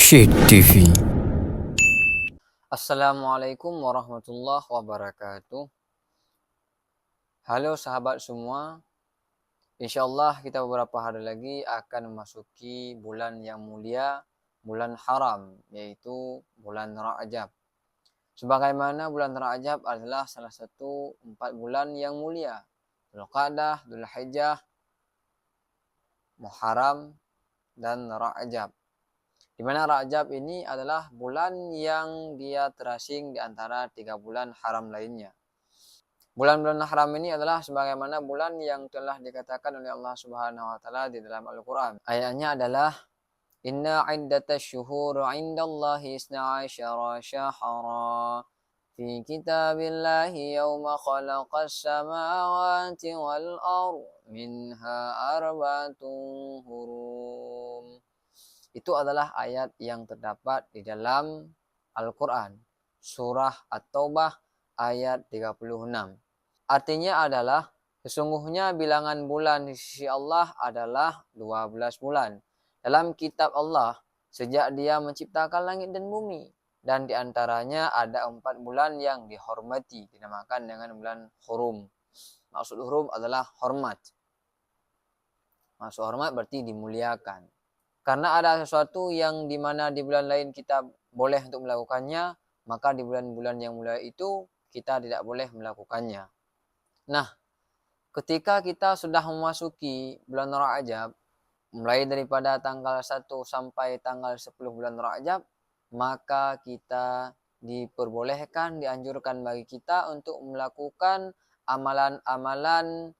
Syed TV. Assalamualaikum warahmatullahi wabarakatuh. Halo sahabat semua, insyaallah kita beberapa hari lagi akan memasuki bulan yang mulia, bulan haram, yaitu bulan Rajab. Sebagaimana bulan Rajab adalah salah satu 4 bulan yang mulia, Dzulqa'dah, Dzulhijjah, Muharram, dan Rajab. Di mana Rajab ini adalah bulan yang dia terasing di antara 3 bulan haram lainnya. Bulan-bulan haram ini adalah sebagaimana bulan yang telah dikatakan oleh Allah Subhanahu wa taala di dalam Al-Qur'an. Ayatnya adalah Inna iddatash syuhur 'indallahi 12 syahra fi kitabillahi yawma khalaqas samawati wal ardh minha arba'atun hurum. Itu adalah ayat yang terdapat di dalam Al-Quran. Surah At-Taubah ayat 36. Artinya adalah sesungguhnya bilangan bulan di sisi Allah adalah 12 bulan. Dalam kitab Allah sejak dia menciptakan langit dan bumi. Dan diantaranya ada 4 bulan yang dihormati. Dinamakan dengan bulan Hurum. Maksud Hurum adalah hormat. Maksud hormat berarti dimuliakan. Karena ada sesuatu yang dimana di bulan lain kita boleh untuk melakukannya, maka di bulan-bulan yang mulia itu kita tidak boleh melakukannya. Nah, ketika kita sudah memasuki bulan Rajab, mulai daripada tanggal 1 sampai tanggal 10 bulan Rajab, maka kita diperbolehkan, dianjurkan bagi kita untuk melakukan amalan-amalan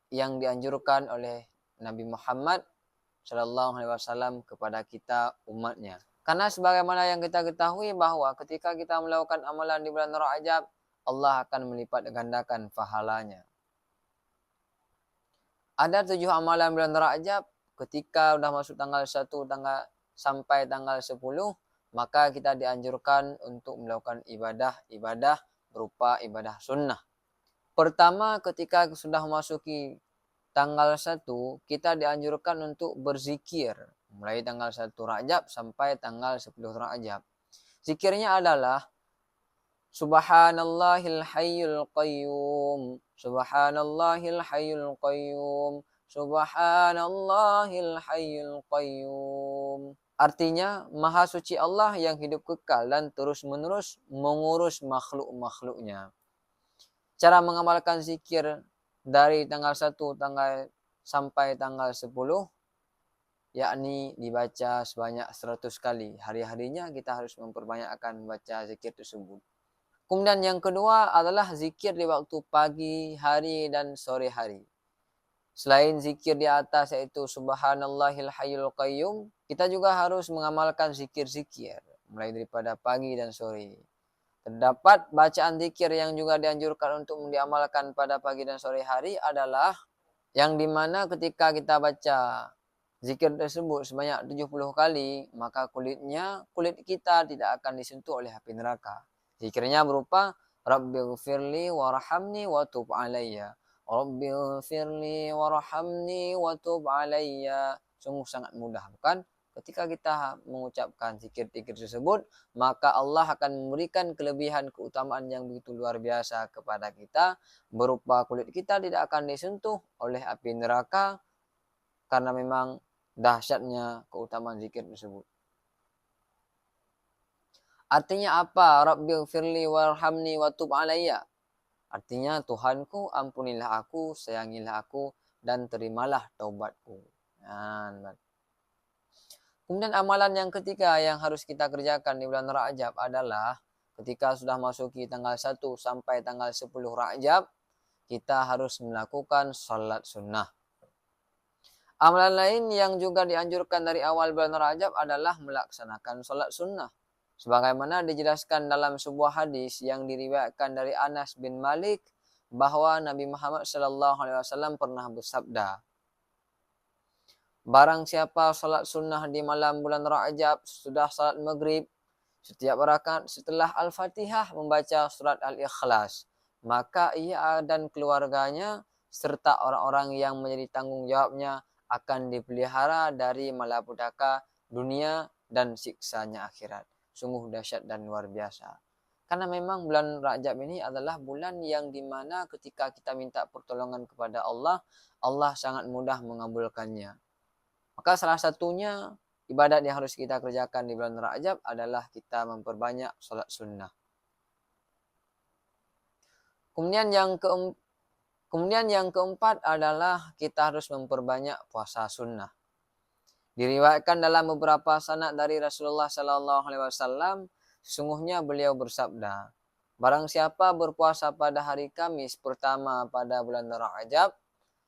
yang dianjurkan oleh Nabi Muhammad Shallallahu Alaihi Wasallam kepada kita umatnya. Karena sebagaimana yang kita ketahui bahwa ketika kita melakukan amalan di bulan Rajab, Allah akan melipat gandakan pahalanya. Ada 7 amalan bulan Rajab, ketika sudah masuk tanggal 1 sampai tanggal 10, maka kita dianjurkan untuk melakukan ibadah-ibadah berupa ibadah sunnah. Pertama, ketika sudah memasuki tanggal 1, kita dianjurkan untuk berzikir. Mulai tanggal 1 Rajab sampai tanggal 10 Rajab. Zikirnya adalah Subhanallahil hayyul qayyum, Subhanallahil hayyul qayyum, Subhanallahil hayyul qayyum. Artinya, Maha Suci Allah yang hidup kekal dan terus-menerus mengurus makhluk-makhluknya. Cara mengamalkan zikir dari tanggal 1 sampai tanggal 10, yakni dibaca sebanyak 100 kali. Hari-harinya kita harus memperbanyakkan membaca zikir tersebut. Kemudian yang kedua adalah zikir di waktu pagi hari dan sore hari. Selain zikir di atas yaitu Subhanallahil hayyul qayyum, kita juga harus mengamalkan zikir-zikir mulai daripada pagi dan sore. Terdapat bacaan zikir yang juga dianjurkan untuk diamalkan pada pagi dan sore hari adalah yang dimana ketika kita baca zikir tersebut sebanyak 70 kali, maka kulit kita tidak akan disentuh oleh api neraka. Zikirnya berupa Rabbighfirli warhamni wa tub alayya. Rabbighfirli warhamni wa tub alayya. Sungguh sangat mudah, bukan? Ketika kita mengucapkan zikir-zikir tersebut, maka Allah akan memberikan kelebihan keutamaan yang begitu luar biasa kepada kita, berupa kulit kita tidak akan disentuh oleh api neraka, karena memang dahsyatnya keutamaan zikir tersebut. Artinya apa? Rabbighfirli warhamni wa tub alayya. Artinya, Tuhanku, ampunilah aku, sayangilah aku, dan terimalah taubatku. Kemudian amalan yang ketiga yang harus kita kerjakan di bulan Rajab adalah ketika sudah masuki tanggal 1 sampai tanggal 10 Rajab, kita harus melakukan salat sunnah. Amalan lain yang juga dianjurkan dari awal bulan Rajab adalah melaksanakan salat sunnah. Sebagaimana dijelaskan dalam sebuah hadis yang diriwayatkan dari Anas bin Malik bahwa Nabi Muhammad SAW pernah bersabda, barang siapa salat sunnah di malam bulan Rajab sudah salat maghrib, setiap rakaat setelah Al-Fatihah membaca surat Al-Ikhlas, maka ia dan keluarganya serta orang-orang yang menjadi tanggung jawabnya akan dipelihara dari malapetaka dunia dan siksanya akhirat. Sungguh dahsyat dan luar biasa. Karena memang bulan Rajab ini adalah bulan yang dimana ketika kita minta pertolongan kepada Allah, Allah sangat mudah mengabulkannya. Maka salah satunya ibadat yang harus kita kerjakan di bulan Rajab adalah kita memperbanyak sholat sunnah. Kemudian yang keempat adalah kita harus memperbanyak puasa sunnah. Diriwayatkan dalam beberapa sanad dari Rasulullah Sallallahu Alaihi Wasallam, sesungguhnya beliau bersabda, barang siapa berpuasa pada hari Kamis pertama pada bulan Rajab,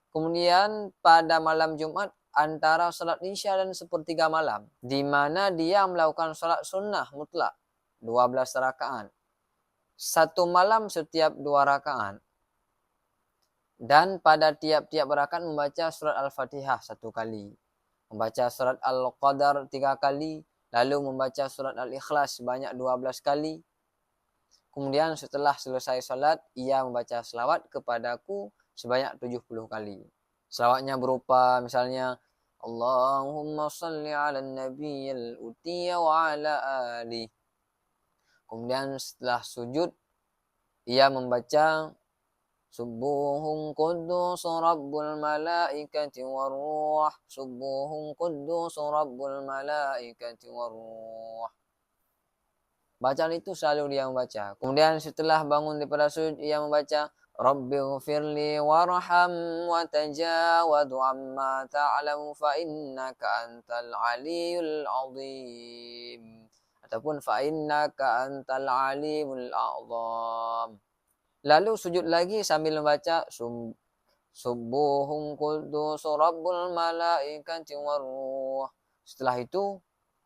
kemudian pada malam Jumat antara salat isya dan sepertiga malam, di mana dia melakukan salat sunnah mutlak 12 rakaat, satu malam setiap 2 rakaat, dan pada tiap-tiap rakaat membaca surat Al-Fatihah 1 kali, membaca surat Al-Qadar 3 kali, lalu membaca surat Al-Ikhlas sebanyak 12 kali. Kemudian setelah selesai salat, ia membaca selawat kepadaku sebanyak 70 kali. Selawatnya berupa misalnya Allahumma salli ala nabiyyil utiya wa ala ali. Kemudian setelah sujud, ia membaca Subuhun Quddus Rabbul Malaikati Waruh. Subuhun Quddus Rabbul Malaikati Waruh. Bacaan itu selalu dia membaca. Kemudian setelah bangun daripada sujud, ia membaca Rabbighfirli warham wa tajawadu amma ta'lamu fa innaka antal aliyul azim. Ataupun fa innaka antal alimul azam. Lalu sujud lagi sambil membaca Subuhun Quddus Rabbul Malaikati Waruh. Setelah itu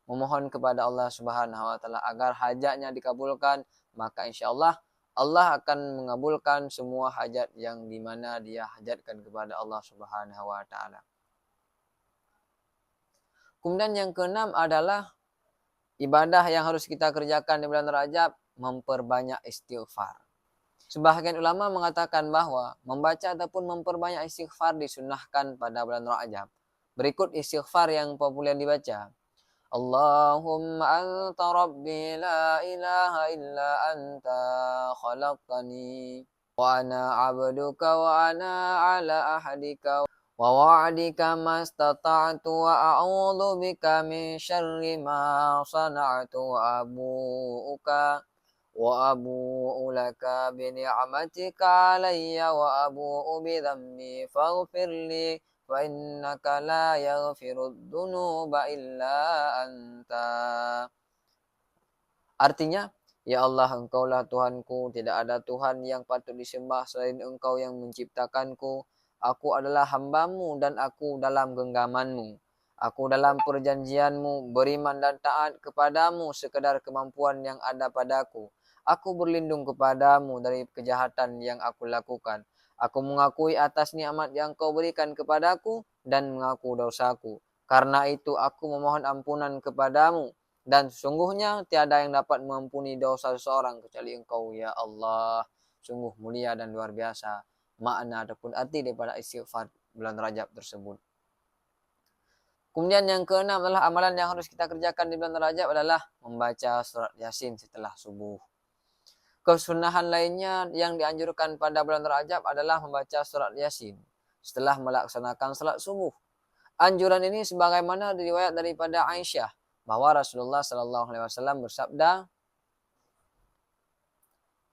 memohon kepada Allah Subhanahu wa taala agar hajatnya dikabulkan, maka insyaallah Allah akan mengabulkan semua hajat yang dimana dia hajatkan kepada Allah Subhanahu wa taala. Kemudian yang keenam adalah ibadah yang harus kita kerjakan di bulan Rajab, memperbanyak istighfar. Sebahagian ulama mengatakan bahwa membaca ataupun memperbanyak istighfar disunnahkan pada bulan Rajab. Berikut istighfar yang populer dibaca. Allahumma anta rabbi la ilaha illa anta khalaqtani wa ana abduka wa ana ala ahdika wa wa'dika mastata'tu wa a'udzu bika min syarri ma sana'tu wa abu'u laka bi ni'matika alayya wa abu'u bi dhanbi faghfirli fa innaka la yaghfirud dzunuba illa anta. Artinya, ya Allah, Engkaulah Tuhanku, tidak ada Tuhan yang patut disembah selain Engkau yang menciptakanku. Aku adalah hamba-Mu dan aku dalam genggaman-Mu. Aku dalam perjanjian-Mu, beriman dan taat kepadamu sekadar kemampuan yang ada padaku. Aku berlindung kepadamu dari kejahatan yang aku lakukan. Aku mengakui atas nikmat yang Kau berikan kepadaku dan mengaku dosaku. Karena itu aku memohon ampunan kepadamu. Dan sesungguhnya tiada yang dapat mengampuni dosa seseorang kecuali Engkau, ya Allah. Sungguh mulia dan luar biasa makna ataupun arti daripada istighfar bulan Rajab tersebut. Kemudian yang keenam adalah amalan yang harus kita kerjakan di bulan Rajab adalah membaca surat Yasin setelah subuh. Kesunahan lainnya yang dianjurkan pada bulan Rajab adalah membaca surat Yasin setelah melaksanakan salat subuh. Anjuran ini sebagaimana diriwayat daripada Aisyah bahwa Rasulullah Sallallahu Alaihi Wasallam bersabda,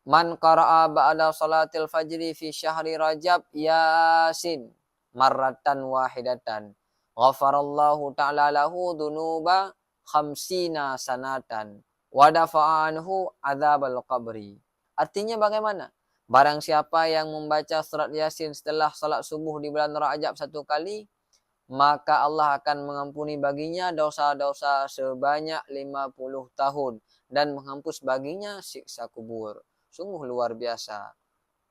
"Man qara'a ba'da salatil fajri fi syahri Rajab Yasin marratan wahidatan, ghafarallahu ta'ala lahu dunuba khamsina sanatan, wa dafa'a anhu adzabal qabri." Artinya bagaimana? Barang siapa yang membaca surat Yasin setelah salat subuh di bulan Rajab 1 kali, maka Allah akan mengampuni baginya dosa-dosa sebanyak 50 tahun dan menghapus baginya siksa kubur. Sungguh luar biasa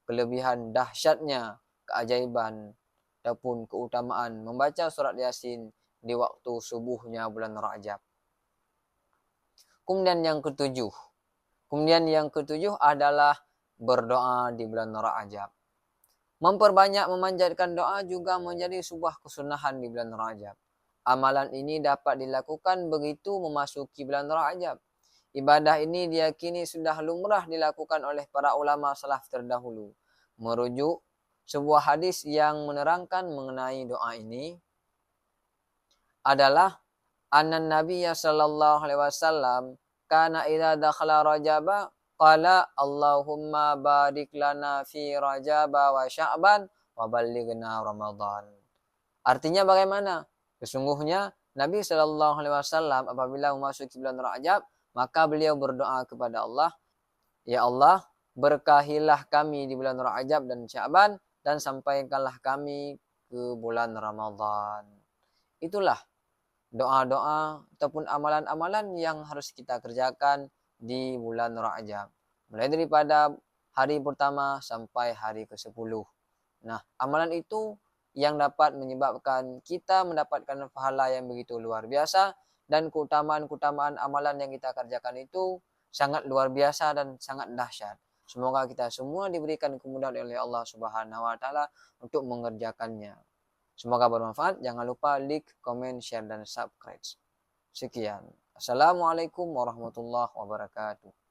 kelebihan dahsyatnya, keajaiban ataupun keutamaan membaca surat Yasin di waktu subuhnya bulan Rajab. Kemudian yang ketujuh adalah berdoa di bulan Rajab. Memperbanyak memanjatkan doa juga menjadi sebuah kesunahan di bulan Rajab. Amalan ini dapat dilakukan begitu memasuki bulan Rajab. Ibadah ini diyakini sudah lumrah dilakukan oleh para ulama salaf terdahulu. Merujuk sebuah hadis yang menerangkan mengenai doa ini adalah annan Nabiyya sallallahu alaihi wasallam kana idza dakhala Rajaba qala Allahumma barik lana fi Rajaba wa Sya'ban wa ballighna Ramadan. Artinya bagaimana? Sesungguhnya Nabi Shallallahu Alaihi Wasallam apabila memasuki bulan Rajab, maka beliau berdoa kepada Allah, Ya Allah, berkahilah kami di bulan Rajab dan Sya'ban dan sampaikanlah kami ke bulan Ramadan. Itulah doa-doa ataupun amalan-amalan yang harus kita kerjakan di bulan Rajab. Mulai daripada hari pertama sampai hari ke-10. Nah, amalan itu yang dapat menyebabkan kita mendapatkan pahala yang begitu luar biasa dan keutamaan-keutamaan amalan yang kita kerjakan itu sangat luar biasa dan sangat dahsyat. Semoga kita semua diberikan kemudahan oleh Allah Subhanahu wa taala untuk mengerjakannya. Semoga bermanfaat. Jangan lupa like, comment, share dan subscribe. Sekian. Assalamualaikum warahmatullahi wabarakatuh.